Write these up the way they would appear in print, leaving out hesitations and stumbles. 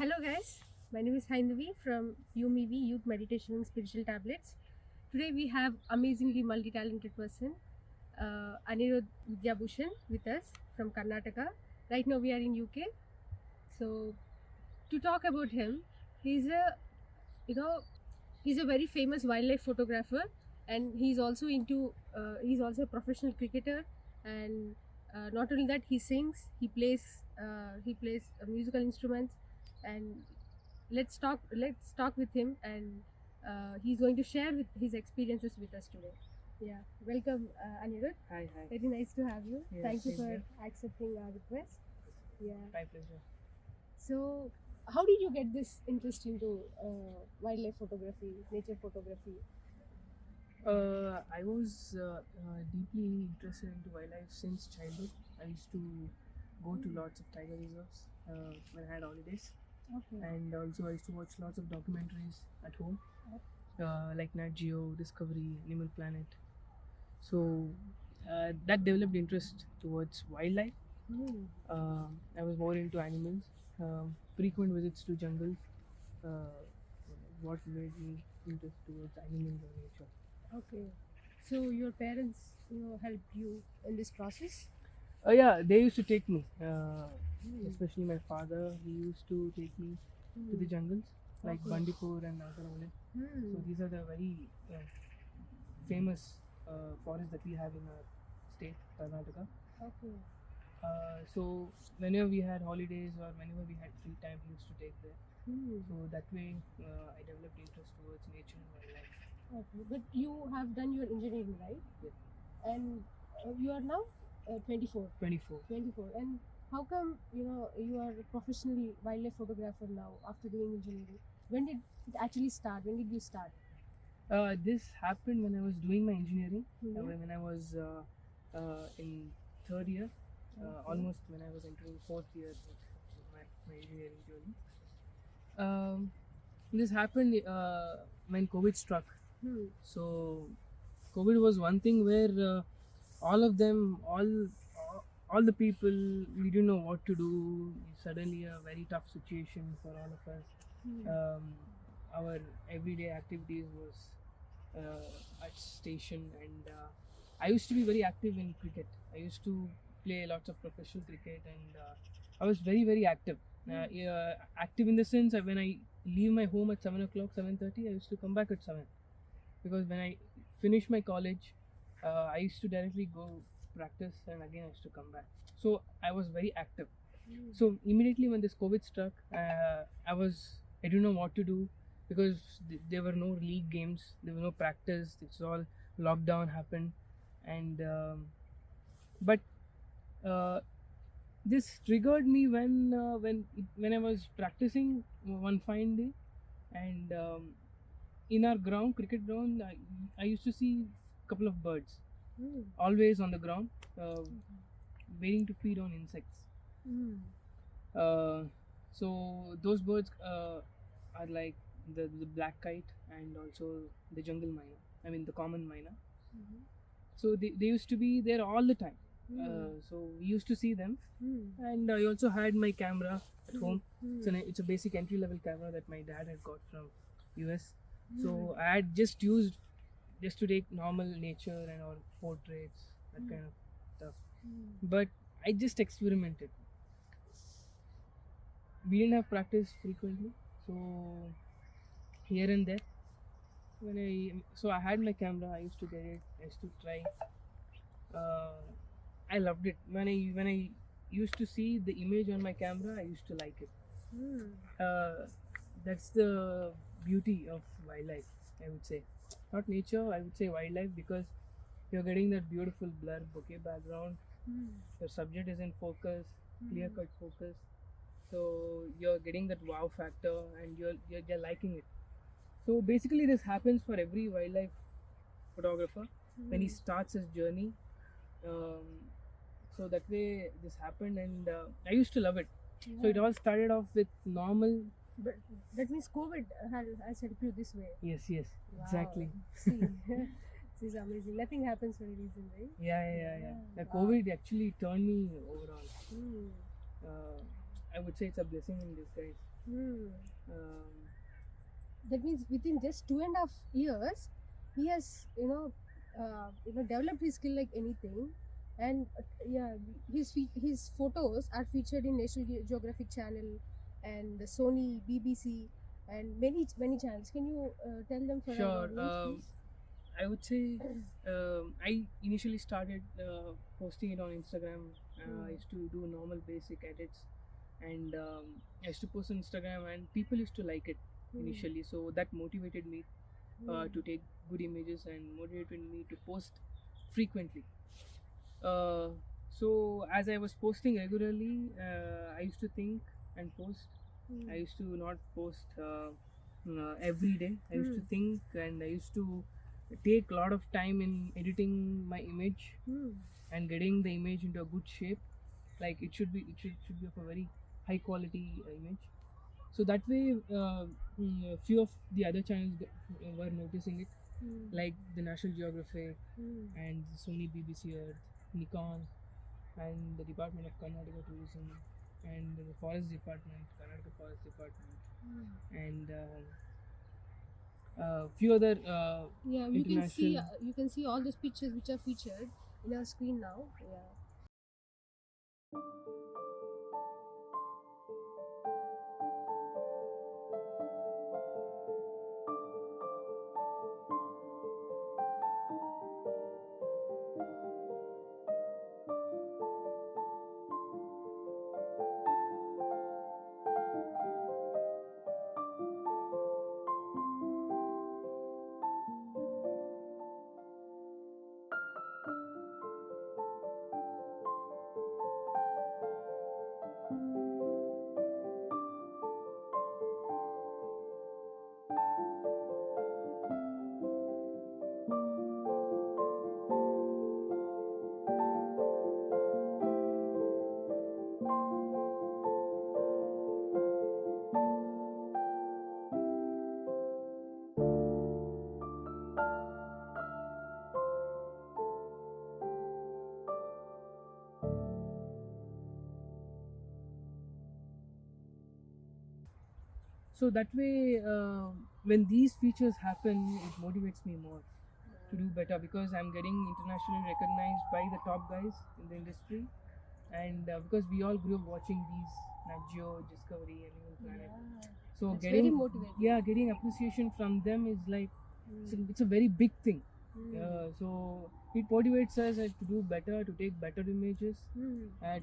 Hello guys, my name is Hyndavi from Youmewi Youth Meditation and Spiritual Tablets. Today we have amazingly multi-talented person, Anirudh Vidyabhusan with us from Karnataka. Right now we are in UK. So to talk about him, he's a you know he's a very famous wildlife photographer, and he's also a professional cricketer, and not only that, he sings, he plays musical instruments. And let's talk with him, and he's going to share with his experiences with us today. Yeah, welcome, Anirudh. Hi, hi. Very nice to have you. Yeah, Thank you same for here. accepting our request. Yeah. My pleasure. So, how did you get this interest into wildlife photography, nature photography? I was deeply interested into wildlife since childhood. I used to go to lots of tiger reserves when I had holidays, Okay. and also I used to watch lots of documentaries at home, like Nat Geo, Discovery, Animal Planet. So that developed interest towards wildlife. Hmm. I was more into animals, frequent visits to jungles. Uh, what made me interest towards animals or nature. Okay. So your parents, helped you in this process? Yeah, they used to take me, Hmm. especially my father. He used to take me to the Hmm. jungles like Okay. Bandipur and Nagaravale. Hmm. So these are the very famous forests that we have in our state, Karnataka. Okay. So whenever we had holidays or whenever we had free time, he used to take there. Hmm. So that way, I developed interest towards nature and wildlife. Okay. But you have done your engineering, right? Yeah. And you are now 24. 24. 24. And how come you are a professional wildlife photographer now after doing engineering? When did it actually start? When did you start? This happened when I was doing my engineering. Mhm. When I was in third year, Okay. almost when I was entering fourth year of my engineering journey. This happened when COVID struck. Hmm. So COVID was one thing where all of them, all the people, we didn't know what to do. Suddenly, a very tough situation for all of us. Hmm. Our everyday activities was at station, and I used to be very active in cricket. I used to play lots of professional cricket, and I was very active. Active in the sense that when I leave my home at 7 o'clock, 7:30, I used to come back at 7, because when I finish my college, I used to directly go practice, and again I used to come back. So I was very active. Hmm. So immediately when this COVID struck, I didn't know what to do, because there were no league games, there was no practice. It's all lockdown happened, and but uh, this triggered me when I was practicing one fine day, and in our ground, cricket ground, I used to see a couple of birds Hmm. always on the ground, waiting to feed on insects. Hmm. Uh, so those birds are like the black kite and also the jungle myna. I mean the common myna. Mhm. So they used to be there all the time. Hmm. So we used to see them, Hmm. and I also had my camera at Hmm. home. Hmm. It's a basic entry level camera that my dad had got from US. Hmm. So I had just used just to take normal nature and or portraits, that Hmm. kind of stuff. Hmm. But I just experimented. We didn't have practice frequently, so here and there. I had my camera, I used to get it, I used to try. Uh, I loved it. When I used to see the image on my camera, I used to like it. Hmm. Uh, that's the beauty of wildlife, I would say. Not nature, I would say wildlife, because you're getting that beautiful blur bokeh background. Hmm. Your subject is in focus, clear Hmm. cut focus. So you're getting that wow factor, and you're liking it. So basically, this happens for every wildlife photographer when he Hmm. starts his journey. Um, so that way, this happened, and I used to love it. So it Yeah. all started off with normal. But that means COVID has helped you this way. Yes, Wow. exactly. See, this is amazing. Nothing happens for a reason, right? Yeah. The Wow. COVID actually turned me overall. Hmm. Uh, I would say it's a blessing in disguise. Hmm. Um, That means within just 2.5 years, he has developed his skill like anything, and yeah, his photos are featured in National Geographic Channel and the Sony, BBC, and many channels. Can you tell them for our sure. audience, please? I would say I initially started posting it on Instagram. I used to do normal basic edits, and I used to post on Instagram, and people used to like it initially. So that motivated me to take good images and motivated me to post frequently. Uh, so as I was posting regularly, I used to think and post. I used to not post every day. I used to think, and I used to take a lot of time in editing my image and getting the image into a good shape. Like it should be of a very high quality image. So that way, few of the other channels were noticing it, like the National Geographic and the Sony, BBC Earth, Nikon, and the Department of Karnataka Tourism, and the Forest Department, Karnataka Forest Department, and few other Yeah, international. you can see all those pictures which are featured in our screen now. Yeah. So that way, when these features happen, it motivates me more to do better because I'm getting internationally recognized by the top guys in the industry, and because we all grew up watching these Nat Geo, Discovery, Animal Planet. Yeah. So That's very getting motivating. getting appreciation from them is like it's a very big thing. So it motivates us to do better, to take better images,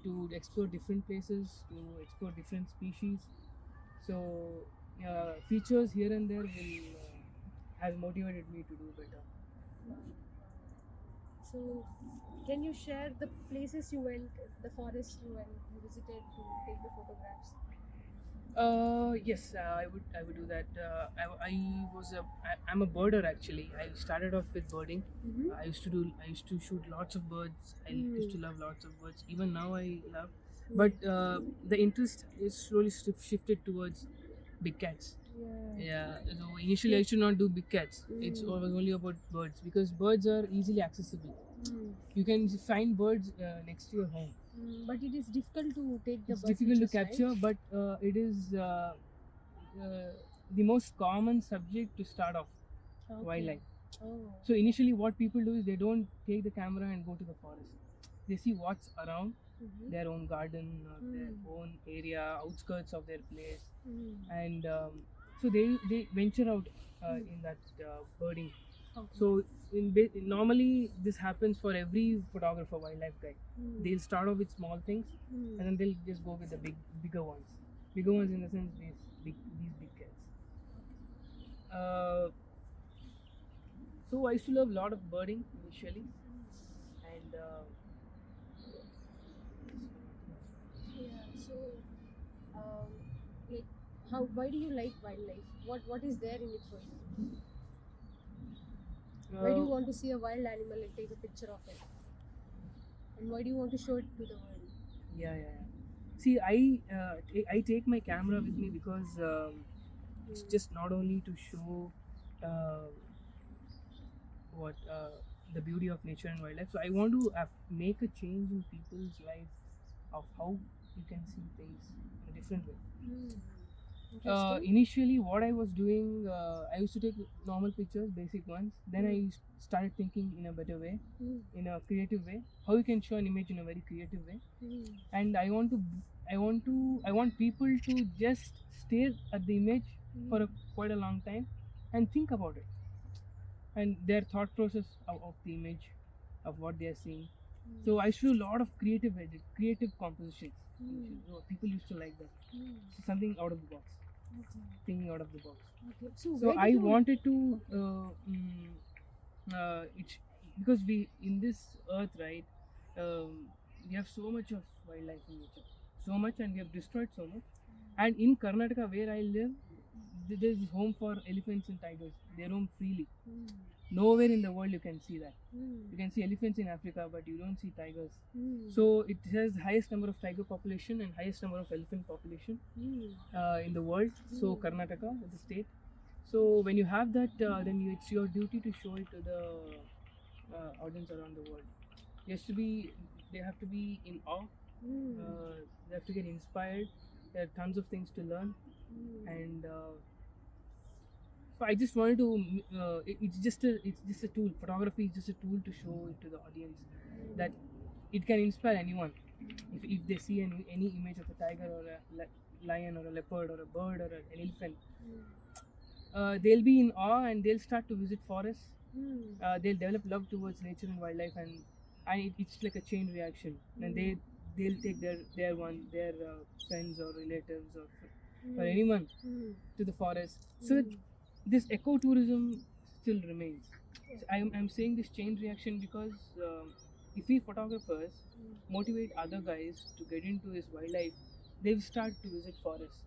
to explore different places, to explore different species. So features here and there will has motivated me to do better. So, can you share the places you went, the forest you went, you visited to take the photographs? Yes, I would do that. I'm a birder actually. I started off with birding. I used to shoot lots of birds. I used to love lots of birds. Even now I love, but the interest is slowly shifted towards big cats. Yeah. Yeah. So initially I used to not do big cats. It was only about birds because birds are easily accessible. You can find birds next to your home. But it is difficult to take the It's bird difficult to pictures, capture, right? but it is the most common subject to start off wildlife. Oh. So initially, what people do is they don't take the camera and go to the forest. They see what's around their own garden or their own area, outskirts of their place, and so they venture out in that birding. Okay. So normally this happens for every photographer, wildlife guy. They'll start off with small things, and then they'll just go with the bigger ones. Bigger ones in the sense these big cats. So I used to love a lot of birding initially, and Yeah. So, um, like, why do you like wildlife? What is there in it for you? Why do you want to see a wild animal and take a picture of it? And why do you want to show it to the world? yeah. See, I take my camera with me because it's just not only to show uh, what the beauty of nature and wildlife. So I want to make a change in people's life of how you can see things in a different way. Interesting. Initially, what I was doing, I used to take normal pictures, basic ones. Then I started thinking in a better way, in a creative way, how you can show an image in a very creative way. And I want people to just stare at the image for quite a long time and think about it and their thought process of the image, of what they are seeing. So I used to do a lot of creative compositions. So people used to like that. So something out of the box, thinking out of the box. Okay. So So where I did you wanted to, it, because we in this earth, right? We have so much of wildlife in nature, so much, and we have destroyed so much. And in Karnataka, where I live, there is home for elephants and tigers. They roam freely. Nowhere in the world you can see that. You can see elephants in Africa, but you don't see tigers. So it has highest number of tiger population and highest number of elephant population in the world. So Karnataka, the state. So when you have that, then it's your duty to show it to the audience around the world. They have to be in awe. They have to get inspired. There are tons of things to learn, and so I just wanted to. It's just a tool. Photography is just a tool to show it to the audience that it can inspire anyone. If they see any image of a tiger or a lion or a leopard or a bird or an elephant, they'll be in awe and they'll start to visit forests. They'll develop love towards nature and wildlife, and it's like a chain reaction. And they'll take their friends or relatives or anyone to the forest. So that this ecotourism still remains. So I'm saying this chain reaction because if we photographers motivate other guys to get into this wildlife, they'll start to visit forests.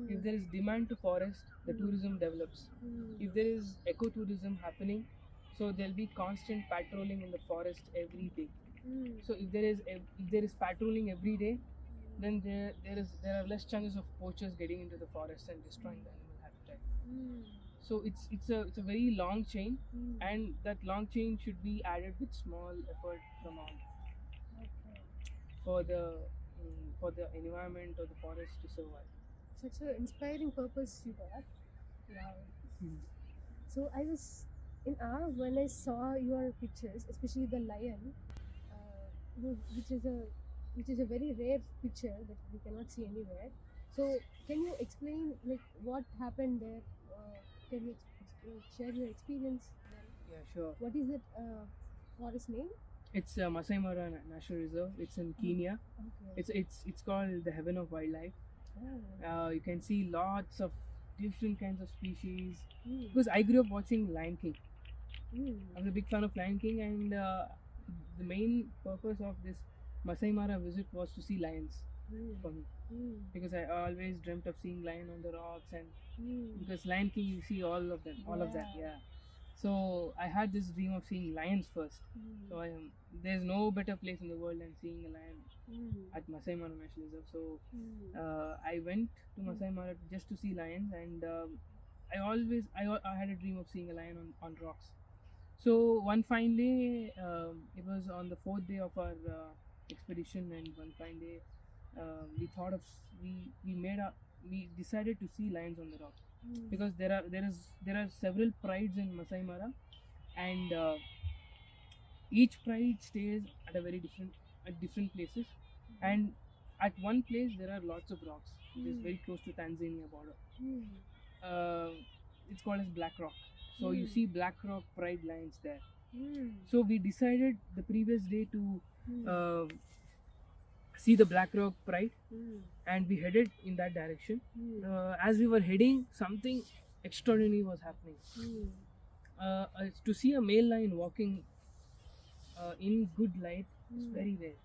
If there is demand to forest, the tourism develops. If there is ecotourism happening, so there'll be constant patrolling in the forest every day. So if there is patrolling every day, then there are less chances of poachers getting into the forest and destroying the animal habitat. So it's a very long chain, and that long chain should be added with small effort from all for the environment or the forest to survive. such an inspiring purpose you got? Wow. So I was in awe when I saw your pictures, especially the lion, which is a very rare picture that we cannot see anywhere. So can you explain like what happened there? Can you share your experience there? Yeah, sure. What is that forest name? It's Masai Mara National Reserve. It's in Kenya. Okay. It's called the Heaven of Wildlife. Oh. You can see lots of different kinds of species. Because I grew up watching Lion King. I was a big fan of Lion King, and the main purpose of this Masai Mara visit was to see lions for me. Because I always dreamt of seeing lion on the rocks, and because Lion King you see all of them, all of that, yeah. So I had this dream of seeing lions first. So there's no better place in the world than seeing a lion at Masai Mara National Reserve. So I went to Masai Mara just to see lions, and I had a dream of seeing a lion on rocks. So one fine day, it was on the 4th day of our expedition, and one fine day, we decided to see lions on the rock, because there are several prides in Masai Mara, and each pride stays at different places, and at one place there are lots of rocks. It is very close to Tanzania border. It's called as Black Rock. So you see Black Rock pride lions there. So we decided the previous day to see the Black Rock pride, and we headed in that direction. As we were heading, something extraordinary was happening. To see a male lion walking in good light is very rare.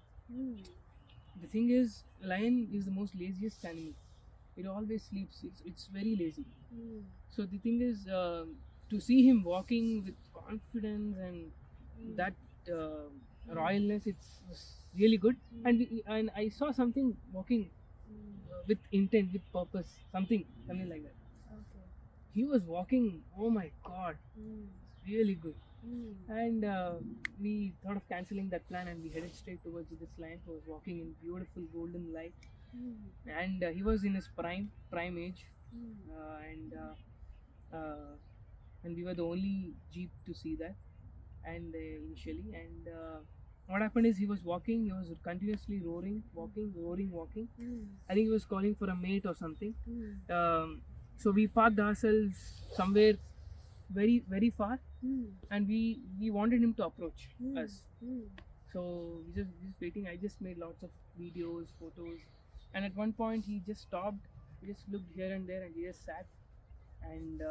The thing is, lion is the most laziest animal. It always sleeps. It's very lazy. So the thing is, to see him walking with confidence and that royalness, it's really good. And I saw something walking with intent, with purpose, something like that. Okay. He was walking. Oh my God, really good. And we thought of cancelling that plan, and we headed straight towards this lion who was walking in beautiful golden light. And he was in his prime age. And we were the only jeep to see that, and initially, and what happened is he was continuously roaring, walking. I think he was calling for a mate or something. So we parked ourselves somewhere very very far, and we wanted him to approach us. So we just waiting. I just made lots of videos, photos, and at one point he just stopped. He just looked here and there, and he just sat. And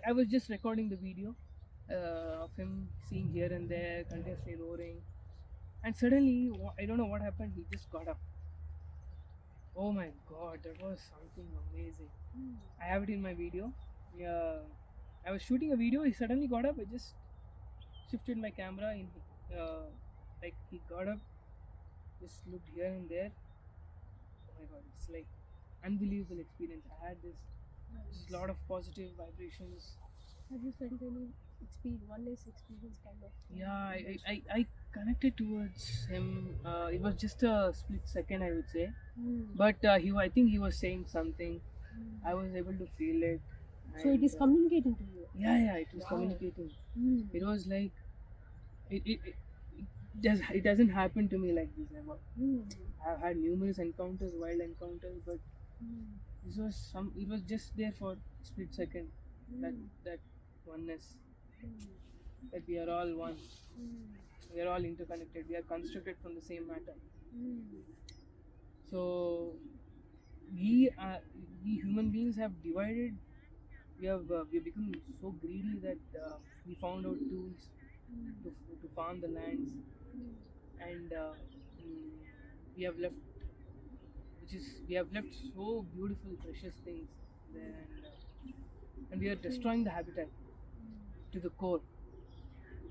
I was just recording the video of him seeing here and there, continuously roaring. And suddenly, I don't know what happened. He just got up. Oh my God, that was something amazing. I have it in my video. Yeah, I was shooting a video. He suddenly got up. I just shifted my camera in. Like he got up, just looked here and there. Oh my God, it's like unbelievable experience. I had this lot of positive vibrations. Have you felt any oneness experience kind of? Yeah, I connected towards him. It was just a split second, I would say. But I think he was saying something. I was able to feel it. So it is and, communicating to you. Yeah, it was communicating. It was like it doesn't happen to me like this ever. I've had numerous encounters, wild encounters, but this was it was just there for split second. That oneness, that we are all one. We are all interconnected. We are constructed from the same matter. So we human beings have divided. We have become so greedy that we found out tools to farm the lands, and we have left we have left so beautiful, precious things there, and we are destroying the habitat to the core.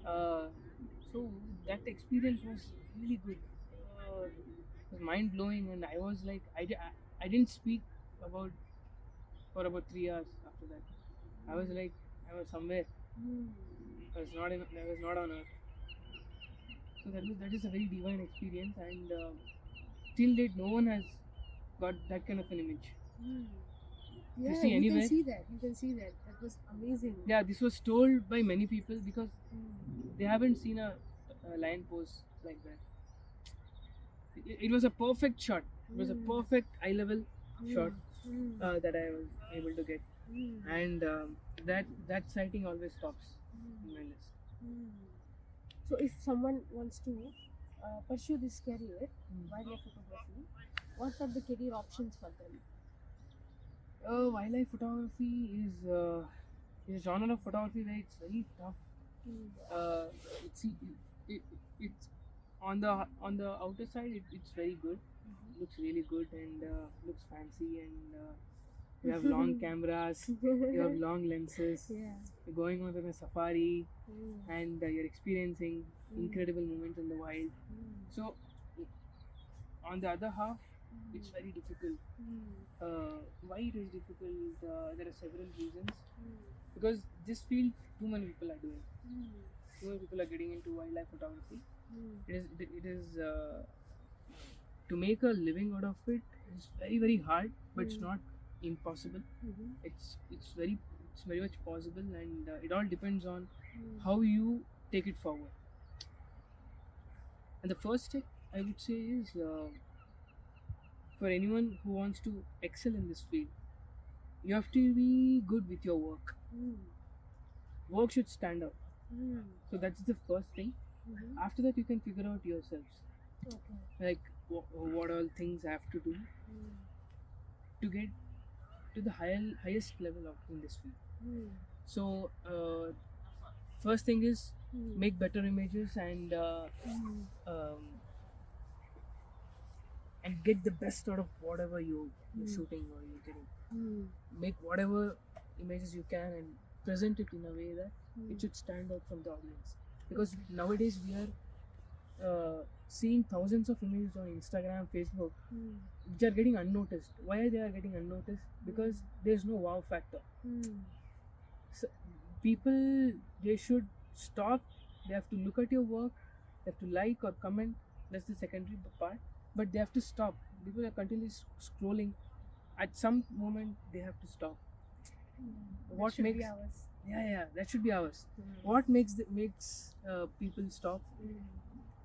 So that experience was really good. It was mind blowing, and I was like, I didn't speak about for about 3 hours after that. I was like, I was somewhere. I was not on Earth. So that is a very divine experience, and till date, no one has got that kind of an image. Yeah, you see you anywhere? can see that. You can see that. That was amazing. Yeah, this was told by many people because they haven't seen a lion pose like that. It was a perfect shot. It was a perfect eye level shot that I was able to get, and that sighting always tops in my list. So if someone wants to pursue this career, wildlife photography, what are the career options for them? Wildlife photography is a genre of photography where it's very tough. It's on the outer side. It's very good. Looks really good, and looks fancy, and you have long cameras. You have long lenses. You're going on a safari, and you're experiencing incredible moments in the wild. So on the other half, it's very difficult. Why it is difficult? There are several reasons. Because this field, too many people are doing. Too many people are getting into wildlife photography. It is to make a living out of it is very very hard, but it's not impossible. It's very much possible, and it all depends on how you take it forward. And the first step, I would say, is for anyone who wants to excel in this field, you have to be good with your work. Work should stand out. So that's the first thing. After that, you can figure out yourselves. Like what all things I have to do to get to the highest level of in this field. So first thing is make better images, and get the best out of whatever you're shooting or you're getting. Make whatever images you can and present it in a way that it should stand out from the audience. Because nowadays we are seeing thousands of images on Instagram, Facebook, which are getting unnoticed. Why are they getting unnoticed? Because there's no wow factor. So people, they should stop. They have to look at your work. They have to like or comment. That's the secondary part. But they have to stop. People are continuously scrolling at some moment they have to stop. That What should be makes ours. that should be ours. Mm. What makes people stop? Mm.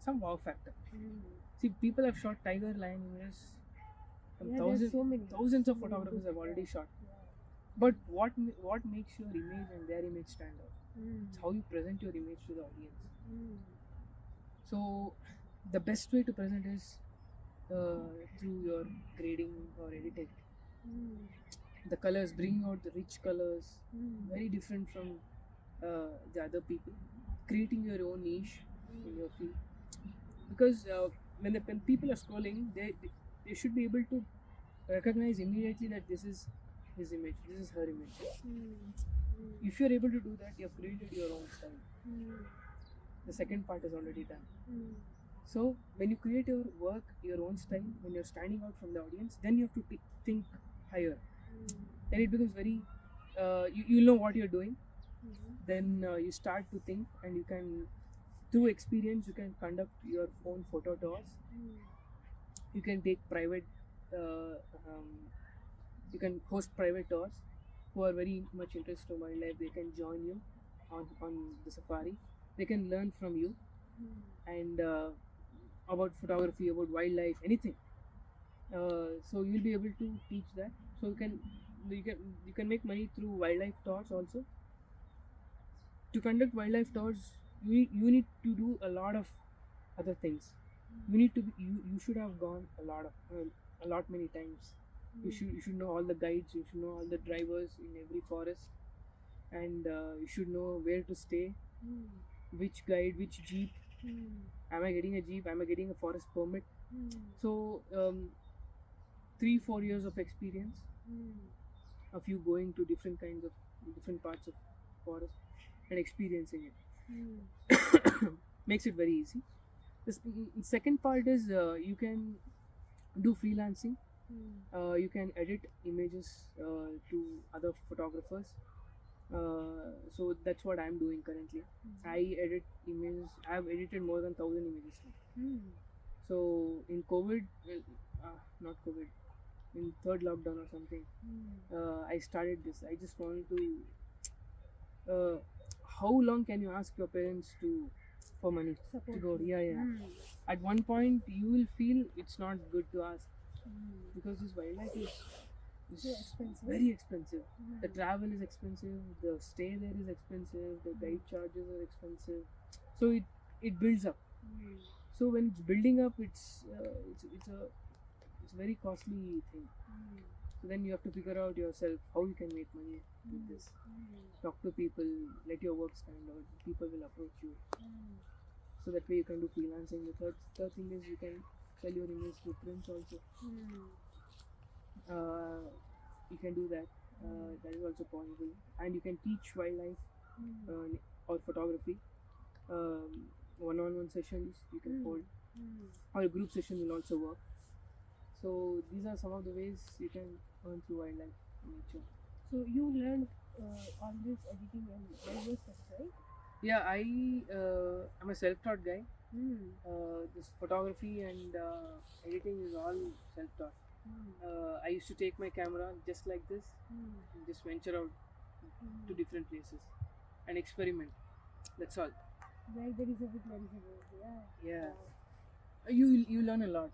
Some wow factor. Mm. See, people have shot tiger, lion images. Yeah, there's so many. Thousands of So many photographers have good, already yeah. shot. Yeah. But what makes your image and their image stand out? Mm. It's how you present your image to the audience. Mm. So, the best way to present is through your grading or editing. Mm. The colors, bringing out the rich colors, Mm. very different from the other people. Creating your own niche in your field. Because when people are scrolling, they should be able to recognize immediately that this is his image, this is her image. Mm. If you're able to do that, you've created your own style. Mm. The second part is already done. Mm. So when you create your work, your own style, when you're standing out from the audience, then you have to think higher. Then it becomes very, you'll know what you're doing. Mm. Then you start to think, and you can, through experience, you can conduct your own photo tours. Mm. You can take private, you can host private tours. Who are very much interested in wildlife, they can join you on the safari. They can learn from you and about photography, about wildlife, anything. So you'll be able to teach that. So you can make money through wildlife tours also. To conduct wildlife tours, you need to do a lot of other things. You need to be, you should have gone a lot many times. You should know all the guides. You should know all the drivers in every forest, and you should know where to stay, which guide, which jeep. Am I getting a jeep? Am I getting a forest permit? So 3-4 years of experience of you going to different parts of forest and experiencing it makes it very easy. The second part is you can do freelancing. You can edit images to other photographers. So that's what I'm doing currently. I edit images. I've edited more than 1,000 images now. So in COVID, not COVID, in third lockdown or something, I started this. I just wanted to. How long can you ask your parents for money Support to go? you. Yeah. At one point, you will feel it's not good to ask because this wildlife is So expensive. very expensive. The travel is expensive. The stay there is expensive. The guide charges are expensive. So it builds up. So when it's building up, it's a very costly thing. So then you have to figure out yourself how you can make money with this. Talk to people, let your work stand out. People will approach you. So that way you can do freelancing. The third thing is you can sell your image to prints also. You can do that. That is also possible. And you can teach wildlife or photography. One-on-one sessions you can hold, or a group session will also work. So these are some of the ways you can earn through wildlife nature. So you learned all this editing and all those stuff, right? Yeah, I'm a self-taught guy. This photography and editing is all self-taught. I used to take my camera just like this and just venture out to different places and experiment. That's all. Where there is a bit, there is a way. Yeah. Wow. You learn a lot.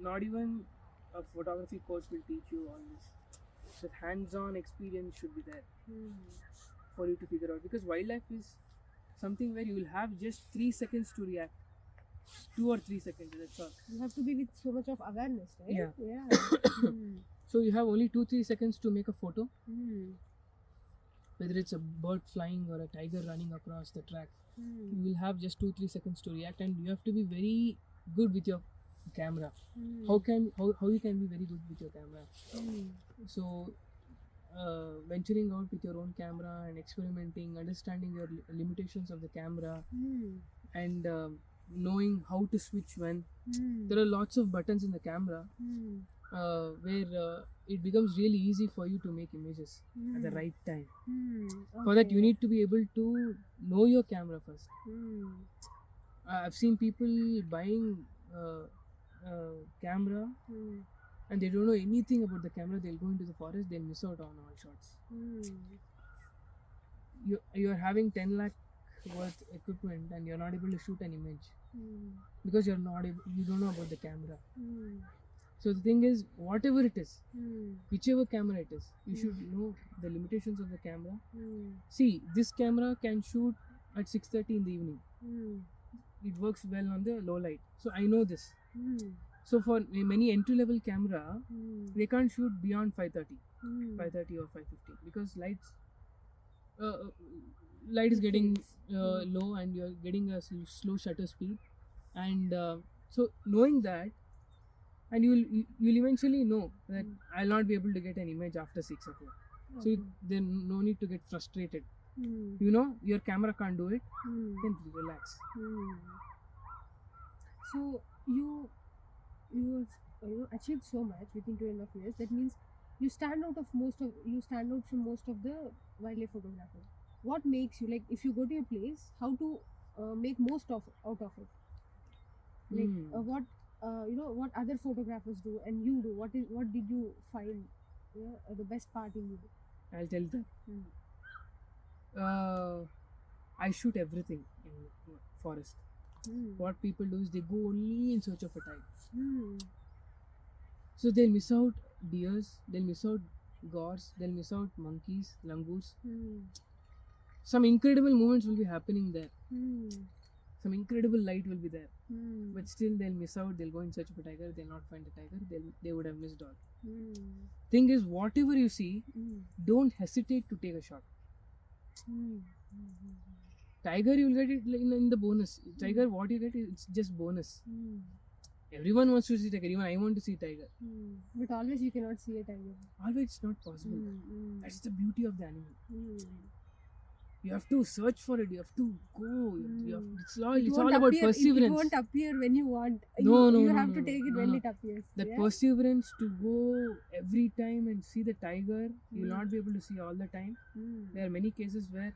Not even a photography course will teach you all this. That hands-on experience should be there for you to figure out, because wildlife is something where you will have just 3 seconds to react. 2 or 3 seconds, that's all. You have to be with so much of awareness, right? Yeah. Yeah. So you have only 2-3 seconds to make a photo, whether it's a bird flying or a tiger running across the track. You will have just 2-3 seconds to react, and you have to be very good with your camera. How you can be very good with your camera? So venturing out with your own camera and experimenting, understanding your limitations of the camera, and knowing how to switch when. There are lots of buttons in the camera where it becomes really easy for you to make images at the right time. For that, you need to be able to know your camera first. I've seen people buying camera and they don't know anything about the camera, they'll go into the forest, they'll miss out on all shots. You're having 10 lakh worth equipment and you're not able to shoot an image because you don't know about the camera. So the thing is, whatever it is, whichever camera it is, you should know the limitations of the camera. See, this camera can shoot at 6:30 in the evening. It works well on the low light. So I know this. So for many entry-level camera, they can't shoot beyond 5:30, 5:30 or 5:50 because light is getting low and you're getting a slow shutter speed, and so knowing that, and you'll eventually know that I'll not be able to get an image after 6 o'clock. So there's no need to get frustrated. You know your camera can't do it, then relax. So you achieved so much within 2.5 years. That means you stand out from most of the wildlife photographers. What makes you, like, if you go to a place, how to make most out of it? Like what other photographers do and you do. What did you find the best part in you? I'll tell them. I shoot everything in forest. What people do is they go only in search of a tiger. So they'll miss out deers, they'll miss out gores, they'll miss out monkeys, langurs. Some incredible moments will be happening there. Some incredible light will be there. But still they'll miss out, they'll go in search of a tiger, they'll not find a tiger, they would have missed all. Thing is, whatever you see, don't hesitate to take a shot. Tiger, you'll get it in the bonus. Tiger, what you get, it's just bonus. Everyone wants to see tiger. Even I want to see tiger. But always you cannot see a tiger. Always it's not possible. That's the beauty of the animal. You have to search for it. You have to go. It's all about perseverance. It won't appear when you want. You have to take it when it appears. That perseverance to go every time and see the tiger, you'll not be able to see all the time. There are many cases where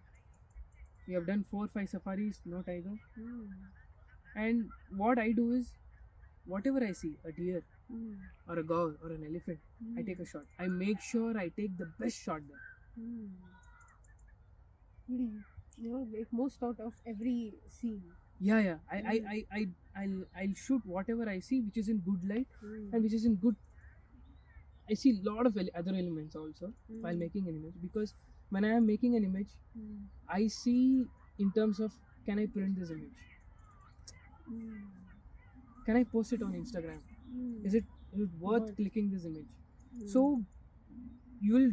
we have done 4 or 5 safaris, no tiger. And what I do is, whatever I see, a deer or a gaur or an elephant, I take a shot. I make sure I take the best shot there. Make most out of every scene. Yeah. I'll shoot whatever I see which is in good light and which is in good. I see a lot of other elements also while making an image, because when I am making an image, I see in terms of, can I print this image? Can I post it on Instagram? Is it worth clicking this image? So you'll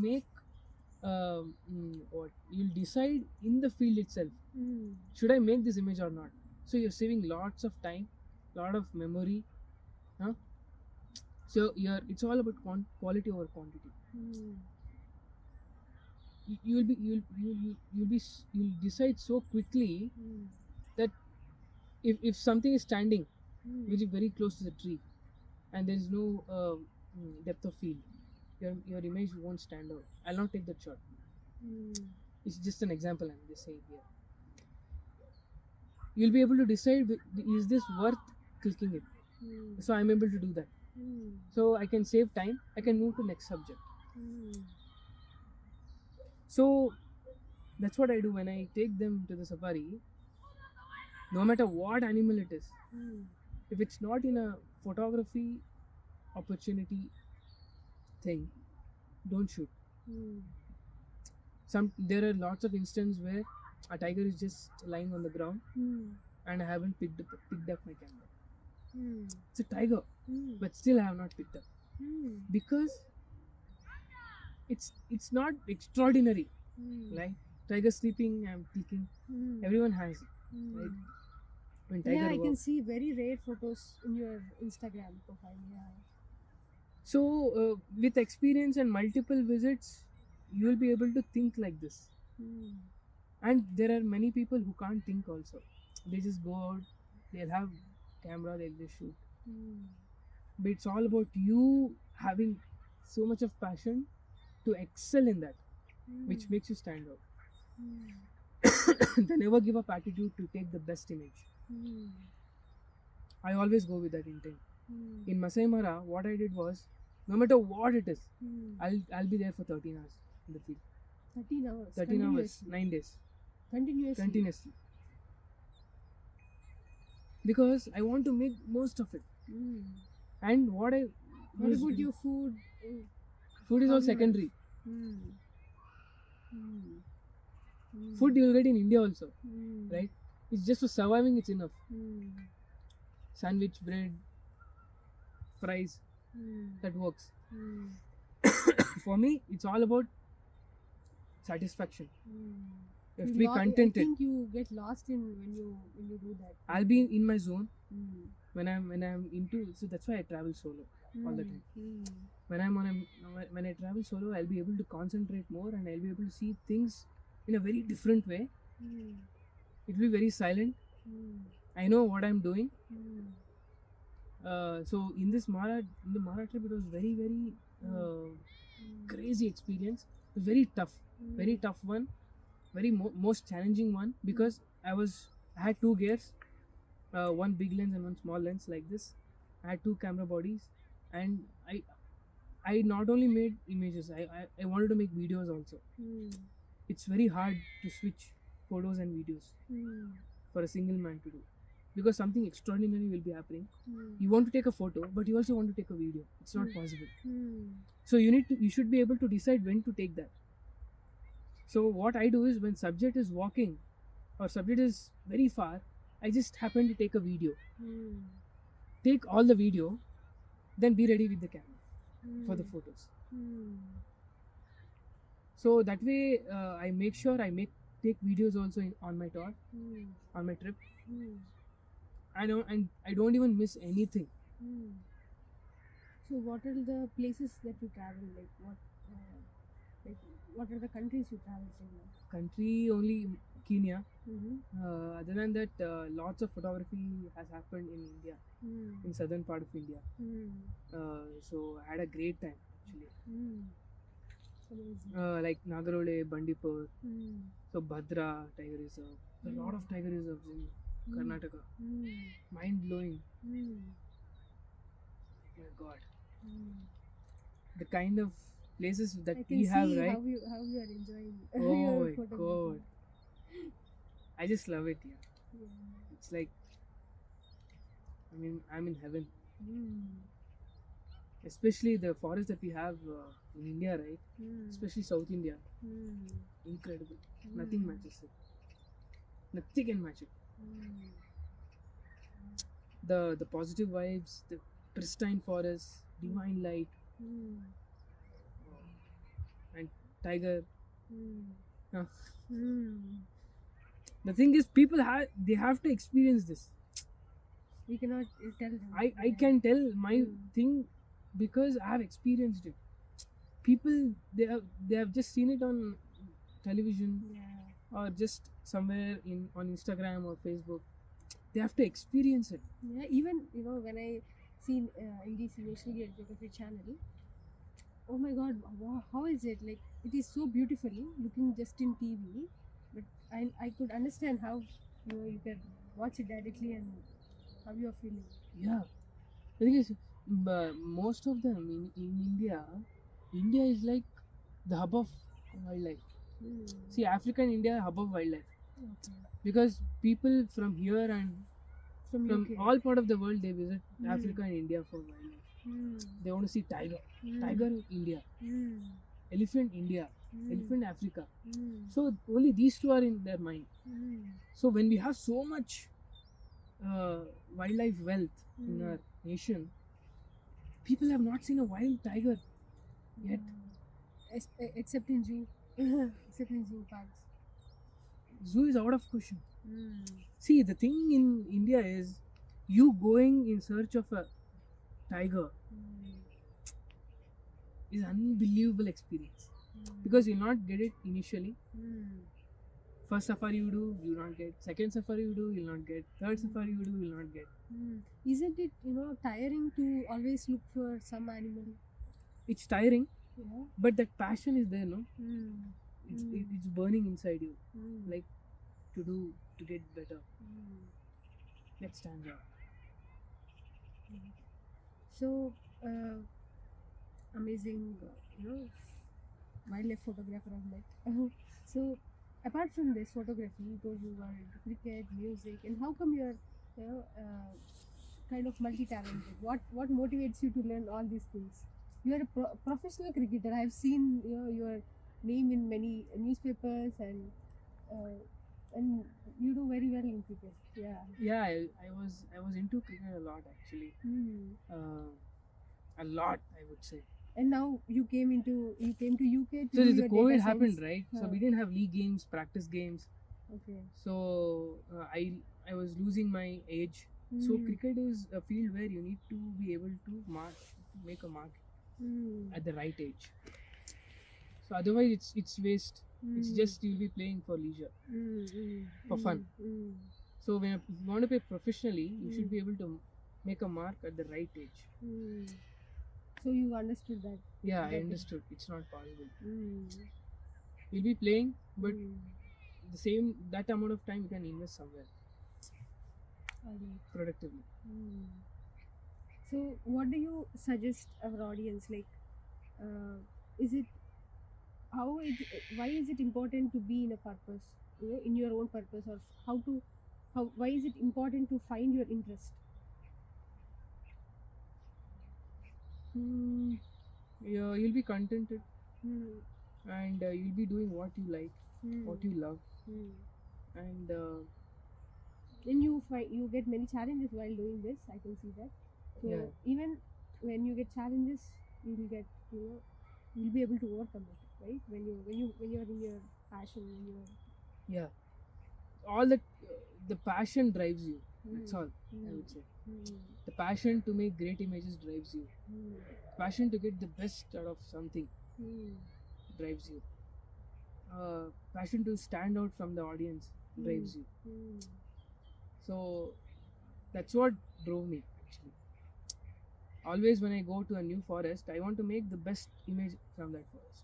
make you'll decide in the field itself, should I make this image or not? So you're saving lots of time, lot of memory, so it's all about quality over quantity. You'll decide so quickly that if something is standing which is very close to the tree and there is no depth of field, your image won't stand out. I'll not take that shot. It's just an example I'm just saying here. You'll be able to decide, is this worth clicking it? So I'm able to do that. So I can save time, I can move to next subject. So that's what I do when I take them to the safari. No matter what animal it is, if it's not in a photography opportunity thing, don't shoot. There are lots of instances where a tiger is just lying on the ground and I haven't picked up my camera. It's a tiger, but still I have not picked up because it's not extraordinary. Like tiger sleeping, I'm clicking. Everyone has it, right? When tiger I can see very rare photos in your Instagram profile. So with experience and multiple visits, you will be able to think like this. And there are many people who can't think also. They just go out, they'll have camera, they'll just shoot. But it's all about you having so much of passion to excel in that, which makes you stand out. The never give up attitude to take the best image. I always go with that intent. In Masai Mara, what I did was, no matter what it is, I'll be there for 13 hours in the field. 13 hours. 13 hours, 9 days. Continuously. Because I want to make most of it. And what about your food? Food is all secondary. Food you will get in India also, right? It's just for surviving, it's enough. Sandwich, bread, fries, that works. For me, it's all about satisfaction. You have to be contented. I think you get lost in when you do that. I'll be in my zone when I'm into. So that's why I travel solo all the time. When I travel solo, I'll be able to concentrate more and I'll be able to see things in a very different way. It will be very silent. I know what I'm doing. So in the Mara trip, it was very crazy experience. Very tough one. Very most challenging one, because I had 2 gears, one big lens and one small lens like this. I had 2 camera bodies, and I not only made images, I wanted to make videos also. It's very hard to switch photos and videos for a single man to do, because something extraordinary will be happening. You want to take a photo, but you also want to take a video. It's not possible. So you should be able to decide when to take that. So what I do is, when subject is walking or subject is very far, I just happen to take a video. Take all the video, then be ready with the camera for the photos. So that way I make sure take videos also on my tour, on my trip. I don't even miss anything. So what are the places that you travel? What are the countries you travel to? Country only Kenya. Other than that, lots of photography has happened in India, in southern part of India. So I had a great time actually. Like Nagarole, Bandipur, so Bhadra Tiger Reserve. There are a lot of tiger reserves in Karnataka. Mind blowing. My God. The kind of places that we have, right? How you are enjoying. Oh my God. I just love it. Yeah. It's like, I'm in heaven. Especially the forest that we have in India, right? Especially South India. Incredible. Nothing matches it. Nothing can match it. The positive vibes, the pristine forest, divine light, and tiger. The thing is, people have to experience this. We cannot tell them. I can tell my thing because I have experienced it. People, they have just seen it on television or just somewhere on Instagram or Facebook. They have to experience it. Yeah, even when I seen in this National Geography channel, oh my God, how is it? Like, it is so beautifully looking just in TV, but I could understand how you can watch it directly and how you are feeling. Yeah, the thing is, most of them in India is like the hub of wildlife. See, Africa and India are hub of wildlife. Because people from here and from all part of the world, they visit Africa and India for wildlife. They want to see tiger. Tiger India. Elephant India. Elephant Africa. So only these two are in their mind. So when we have so much wildlife wealth in our nation, people have not seen a wild tiger yet. Except in zoo. Except in zoo parks. Zoo is out of question. See, the thing in India is, you going in search of a tiger is unbelievable experience. Because you'll not get it initially. First safari you do, you'll not get. Second safari you do, you'll not get. Third safari you do, you'll not get. Isn't it tiring to always look for some animal? It's tiring, but that passion is there, no? It's burning inside you, like to get better. That stands out. So, amazing, wildlife photographer I've met. So, apart from this photography, you told you were into cricket, music, and how come you're, kind of multi-talented? What motivates you to learn all these things? You are a professional cricketer. I've seen your name in many newspapers, uh, and you do very well in cricket. Yeah. Yeah, I was into cricket a lot actually. A lot, I would say. And now you came to UK to So do the your COVID data happened, science. right? So Huh. we didn't have league games, practice games. Okay. So I was losing my age. So cricket is a field where you need to be able to make a mark at the right age. So otherwise it's waste. It's just you'll be playing for leisure, for fun. So if you want to play professionally, you should be able to make a mark at the right age. So you understood that. Yeah, I understood. It's not possible. You'll be playing, but that amount of time you can invest somewhere productively. So what do you suggest our audience? Like, is it why is it important to be in a purpose? In your own purpose, or why is it important to find your interest? Yeah, you'll be contented, Hmm. and you'll be doing what you like, what you love, and Then you get many challenges while doing this. I can see that. So yeah, even when you get challenges, you'll get you'll be able to overcome it, right? When you're in your passion, when you're yeah. All that the passion drives you. That's all I would say. The passion to make great images drives you. Passion to get the best out of something drives you. Passion to stand out from the audience drives you. So that's what drove me actually. Always when I go to a new forest, I want to make the best image from that forest.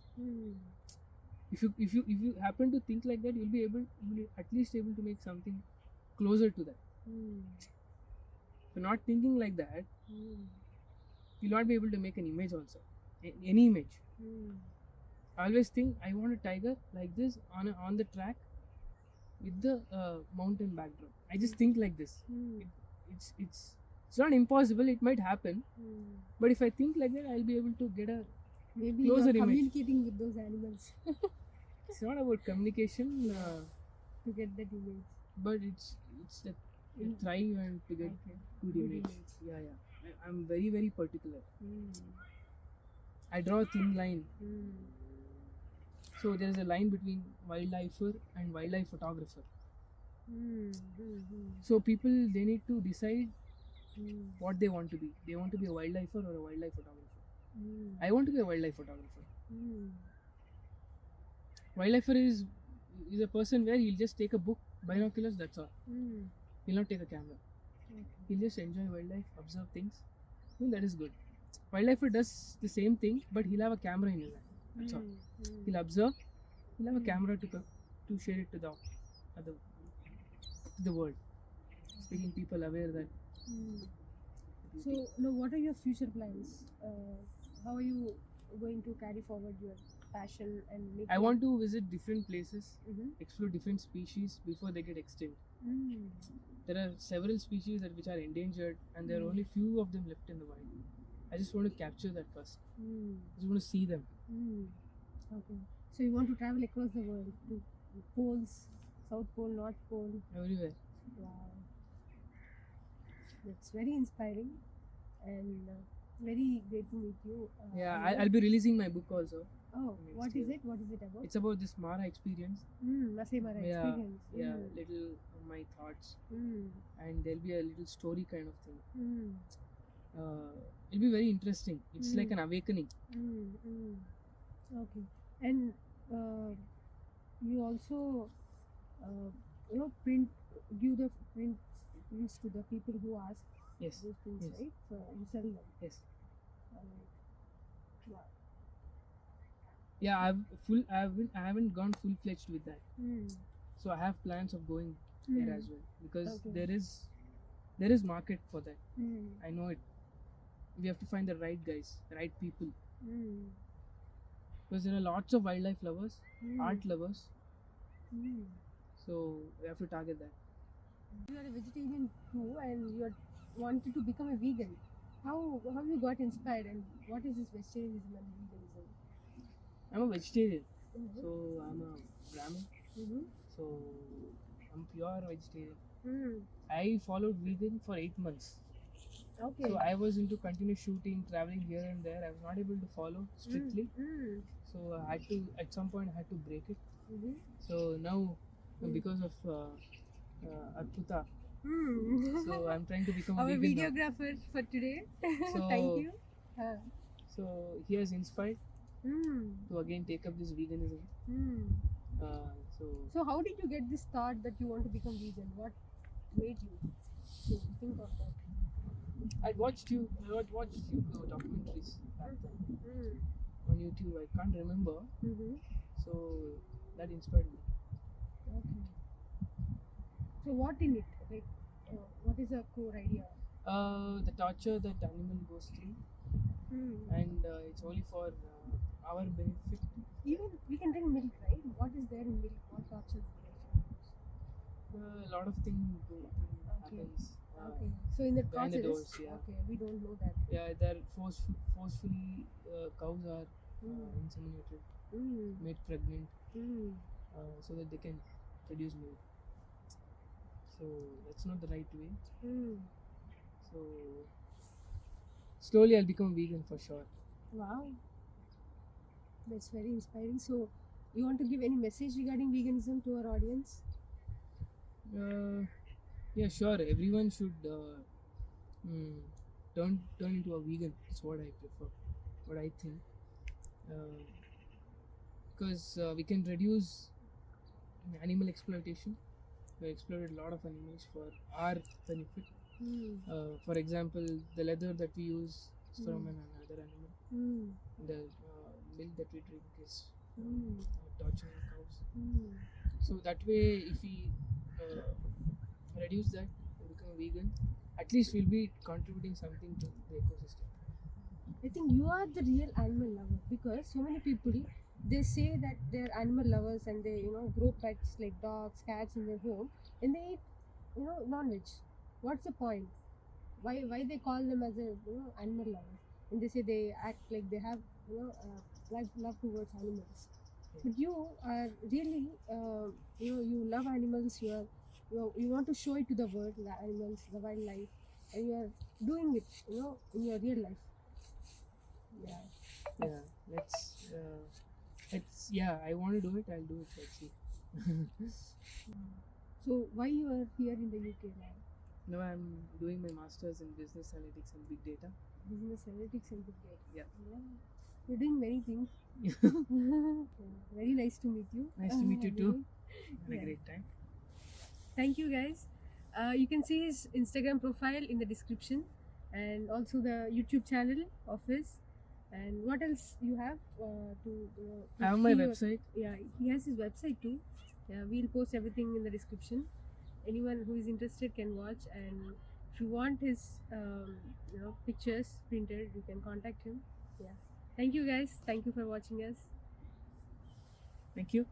If you happen to think like that, you'll be at least able to make something closer to that. If you're not thinking like that, you'll not be able to make an image also. Any image. I always think I want a tiger like this on the track with the mountain backdrop. I just think like this. It's not impossible. It might happen, but if I think like that, I'll be able to get a Maybe closer you're image. communicating with those animals It's not about communication, to get that image. but it's the thrive and to get good image. Yeah. I'm very, very particular. I draw a thin line. So there is a line between wildlifer and wildlife photographer. So people, they need to decide what they want to be. They want to be a wildlifer or a wildlife photographer. I want to be a wildlife photographer. Wildlifer is a person where he'll just take a book, binoculars, that's all. He'll not take a camera. He'll just enjoy wildlife, observe things. That is good. Wildlifer does the same thing, but he'll have a camera in his hand. That's all. He'll observe. He'll have a camera to share it to the world, making people aware that. So now, what are your future plans? How are you going to carry forward your passion and make? I want to visit different places, Mhm. explore different species before they get extinct. There are several species which are endangered, and there are only few of them left in the wild. I just want to capture that first. I just want to see them. Okay. So you want to travel across the world to poles, South Pole, North Pole. Everywhere. Wow. That's very inspiring and very great to meet you. Yeah, Anirudh. I'll be releasing my book also. Oh, next what year. is it? What is it about? It's about this Mara experience. Masai Mara Yeah, experience. yeah, little of my thoughts, Mm. and there'll be a little story kind of thing. Mm. It'll be very interesting. It's like an awakening. Okay. And you also, give the prints to the people who ask Yes. those things, Yes. right? So you sell them. Yes. Alright. Wow. Yeah, I haven't gone full fledged with that. So I have plans of going there as well, because Okay. there is market for that. I know it. we have to find the right guys, the right people. Mm. Because there are lots of wildlife lovers, Mm. art lovers, Mm. so we have to target that. You are a vegetarian too, and you are wanted to become a vegan. How you got inspired, and what is this vegetarianism and veganism? I'm a vegetarian, Mm-hmm. so I'm a Brahmin, Mm-hmm. so I'm pure vegetarian. Mm. I followed vegan for 8 months. Okay. So I was into continuous shooting, traveling here and there. I was not able to follow strictly. Mm. So I had to, at some point, I had to break it. Mm-hmm. So now, Mm. because of Arputa, Mm. so I'm trying to become a Our vegan now. videographer for today. So- Thank you. So he has inspired Mm. to again take up this veganism. Mm. So So how did you get this thought that you want to become vegan? What made you to think of that? I watched few documentaries back then Mm. on YouTube. I can't remember. Mm-hmm. So that inspired me. Okay. So what in it? Like, what is the core idea? The torture that animal goes through, Mm. and it's only for our benefit. Even we can drink milk, right? What is there in milk? What tortures there? A lot of things happens. Okay. So in the behind the process, doors, yeah. okay, we don't know that. Yeah, they're forcefully cows are Mm. inseminated, Mm. made pregnant, Mm. so that they can produce milk. So that's not the right way. Mm. So slowly I'll become vegan for sure. Wow. That's very inspiring. So, you want to give any message regarding veganism to our audience? Yeah, sure. Everyone should turn into a vegan. That's what I prefer. What I think. Because we can reduce animal exploitation. We exploited a lot of animals for our benefit. Mm. For example, the leather that we use is from another animal. Mm. The milk that we drink is Mm. torturing cows. Mm. So that way, if we reduce that and become a vegan, at least we'll be contributing something to the ecosystem. I think you are the real animal lover because so many people they say that they're animal lovers and they grow pets like dogs, cats in their home and they eat non-veg. What's the point? Why they call them as a animal lovers and they say they act like they have love towards animals. But you are really you love animals. You want to show it to the world, the animals, the wildlife, and you are doing it in your real life. Yeah. Yeah, I want to do it. I'll do it. Let's see. So why you are here in the UK now? Now I'm doing my masters in business analytics and big data. Business analytics and big data. Yeah. You're doing many things. Yeah, very nice to meet you. Nice to meet you too. Had Yeah. a great time. Thank you guys. You can see his Instagram profile in the description and also the YouTube channel of his. And what else you have to I have my see your- website. Yeah, he has his website too. Yeah, we'll post everything in the description. Anyone who is interested can watch, and if you want his pictures printed, you can contact him. Yeah. Thank you guys. Thank you for watching us. Thank you.